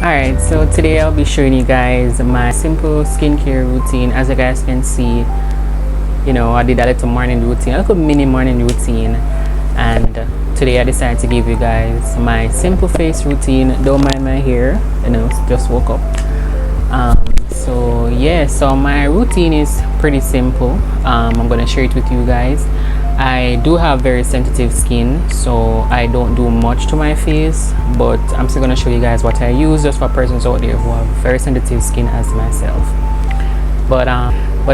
Alright, so today I'll be showing you guys my simple skincare routine. As you guys can see, I did a little morning routine, a little mini morning routine, and today I decided to give you guys my simple face routine. Don't mind my hair, just woke up. So yeah, so my routine is pretty simple. I'm gonna share it with you guys. I do have very sensitive skin, so I don't do much to my face, but I'm still gonna show you guys what I use just for persons out there who have very sensitive skin as myself. But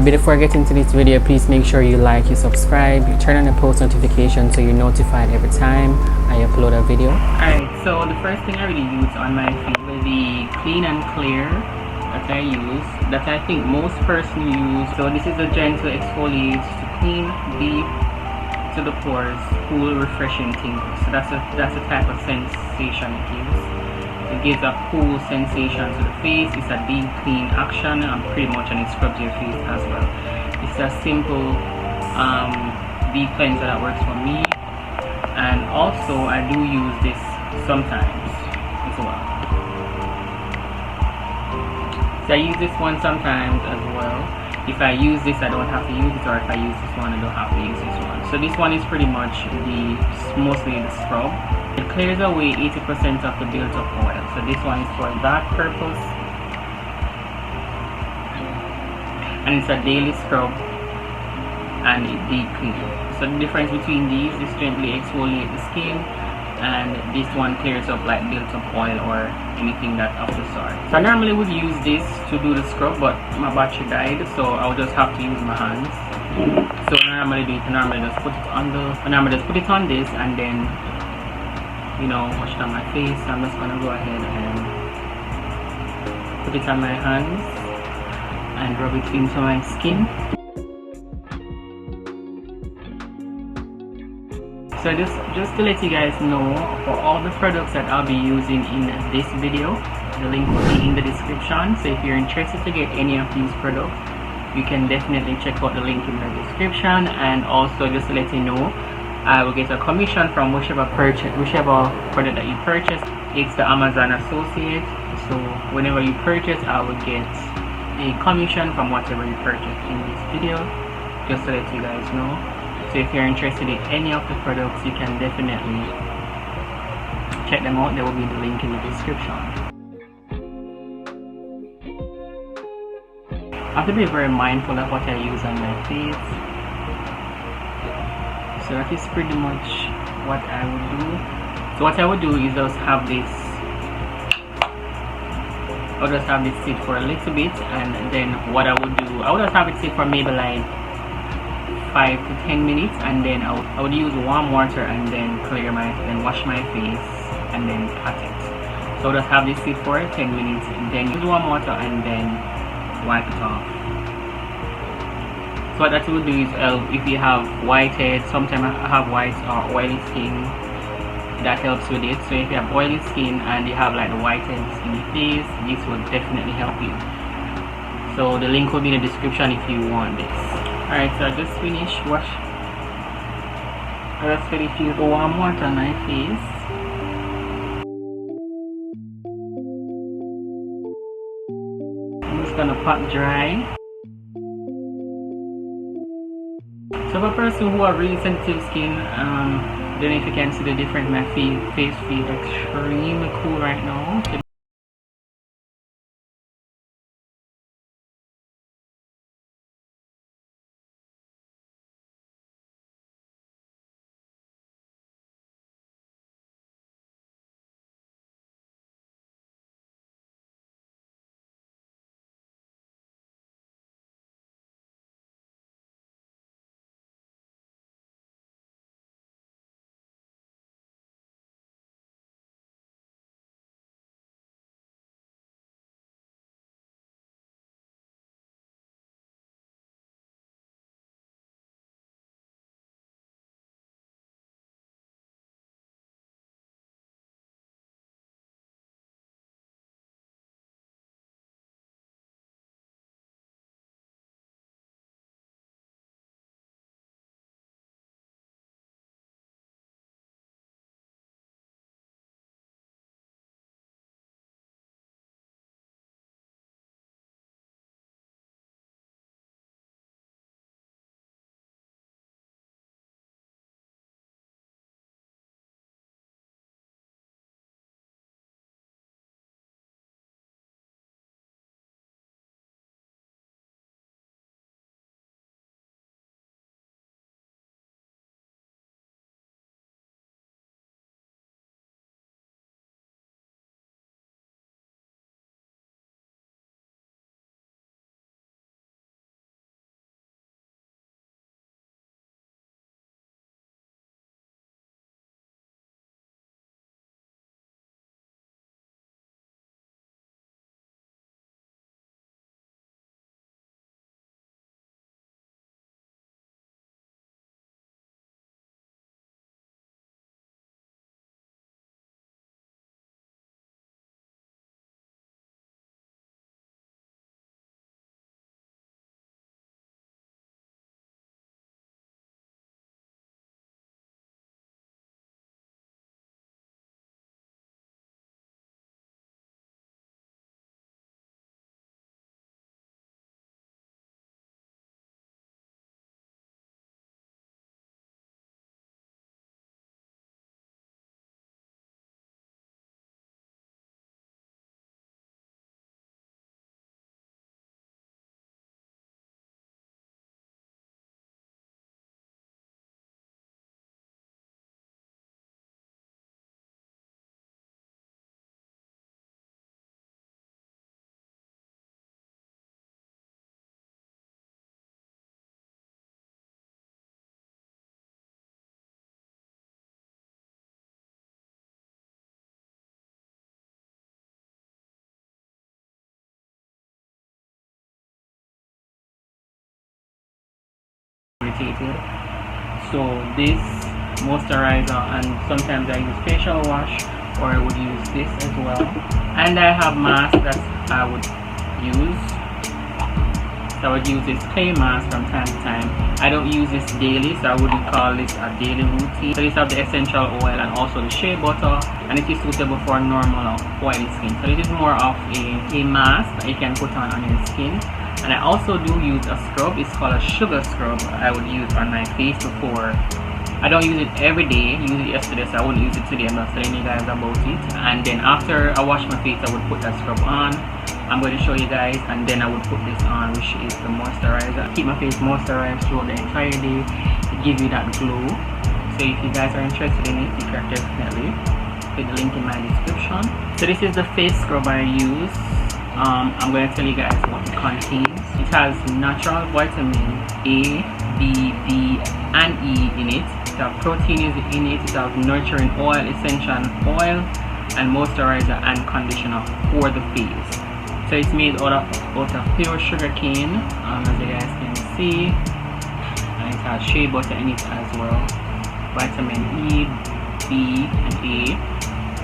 before I get into this video, please make sure you like, you subscribe, you turn on the post notification so you're notified every time I upload a video. Alright, so the first thing I really use on my face is the Clean and Clear that I use, that I think most persons use. So this is a gentle exfoliate to clean deep to the pores, cool, refreshing tingle. So that's a type of sensation it gives. It gives a cool sensation to the face. It's a deep clean action, and pretty much, and it scrubs your face as well. It's a simple deep cleanser that works for me, and also I do use this sometimes as well. So I use this one sometimes as well. If I use this, I don't have to use it, or if I use this one, I don't have to use this one. So this one is pretty much mostly the scrub. It clears away 80% of the built up oil. So this one is for that purpose, and it's a daily scrub, and it deep clean. So the difference between these is gently exfoliate the skin, and this one clears up like built up oil or anything that of the sort. So I normally would use this to do the scrub, but my battery died, so I would just have to use my hands. So I normally just put it on this, and then wash it on my face. I'm just gonna go ahead and put it on my hands and rub it into my skin. So just to let you guys know, for all the products that I'll be using in this video, the link will be in the description. So if you're interested to get any of these products, you can definitely check out the link in the description. And also, just to let you know, I will get a commission from whichever product that you purchase. It's the Amazon associate. So whenever you purchase, I will get a commission from whatever you purchase in this video, just to let you guys know. So if you're interested in any of the products, you can definitely check them out. There will be the link in the description. I have to be very mindful of what I use on my face. So that is pretty much what I would do. So what I would do is just have this, I'll just have this sit for a little bit, and then what I would do, I would just have it sit for maybe like 5 to 10 minutes, and then I would use warm water and then wash my face and then pat it. So I'll just have this sit for 10 minutes, and then use warm water and then wipe it off. So what that will do is, if you have whitehead, sometimes I have white or oily skin, that helps with it. So if you have oily skin and you have like the whiteheads in your face, this will definitely help you. So the link will be in the description if you want this. Alright, so I just finished using the warm water on my face. I'm just gonna pat dry. So for a person who have really sensitive skin, don't know if you can see the difference. My face feels extremely cool right now. irritated. So this moisturizer, and sometimes I use facial wash, or I would use this as well. And I have mask that I would use. So I would use this clay mask from time to time. I don't use this daily, so I wouldn't call this a daily routine. So this have the essential oil and also the shea butter, and it is suitable for normal oily skin. So this is more of a mask that you can put on your skin. And I also do use a scrub. It's called a sugar scrub. I would use on my face before. I don't use it every day. I used it yesterday, so I wouldn't use it today. I'm not telling you guys about it. And then after I wash my face, I would put that scrub on. I'm going to show you guys, and then I would put this on, which is the moisturizer. Keep my face moisturized throughout the entire day to give you that glow. So if you guys are interested in it, you can definitely hit the link in my description. So this is the face scrub I use. I'm going to tell you guys what it contains. It has natural vitamin A, B, B, and E in it. It has protein in it. It has nurturing oil, essential oil, and moisturizer and conditioner for the face. So it's made out of pure sugar cane, as you guys can see, and it has shea butter in it as well, vitamin E, B, and A,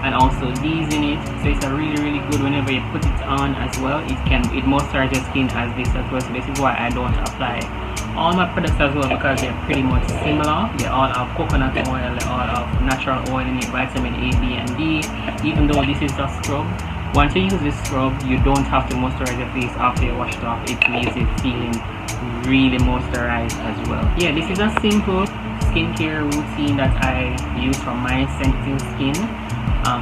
and also D's in it. So it's a really good whenever you put it on as well. It moisturizes your skin as this as well. So this is why I don't apply all my products as well, because they're pretty much similar. They all have coconut oil, they all have natural oil in it, vitamin A, B, and D. Even though this is a scrub, once you use this scrub, you don't have to moisturize your face after you wash it off. It leaves it feeling really moisturized as well. Yeah, this is a simple skincare routine that I use for my sensitive skin.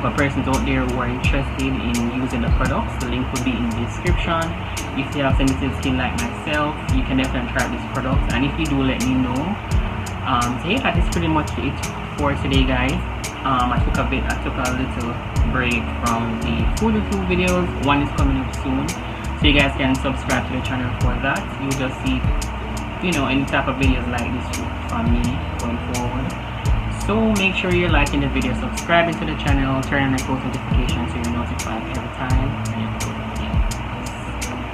For persons out there who are interested in using the products, the link will be in the description. If you have sensitive skin like myself, you can definitely try this product, and if you do, let me know. So yeah, that is pretty much it for today, guys. I took a little break from the food review videos. One is coming up soon, so you guys can subscribe to the channel for that. You'll just see, any type of videos like this from me going forward. So make sure you're liking the video, subscribing to the channel, turn on the post notifications so you're notified every time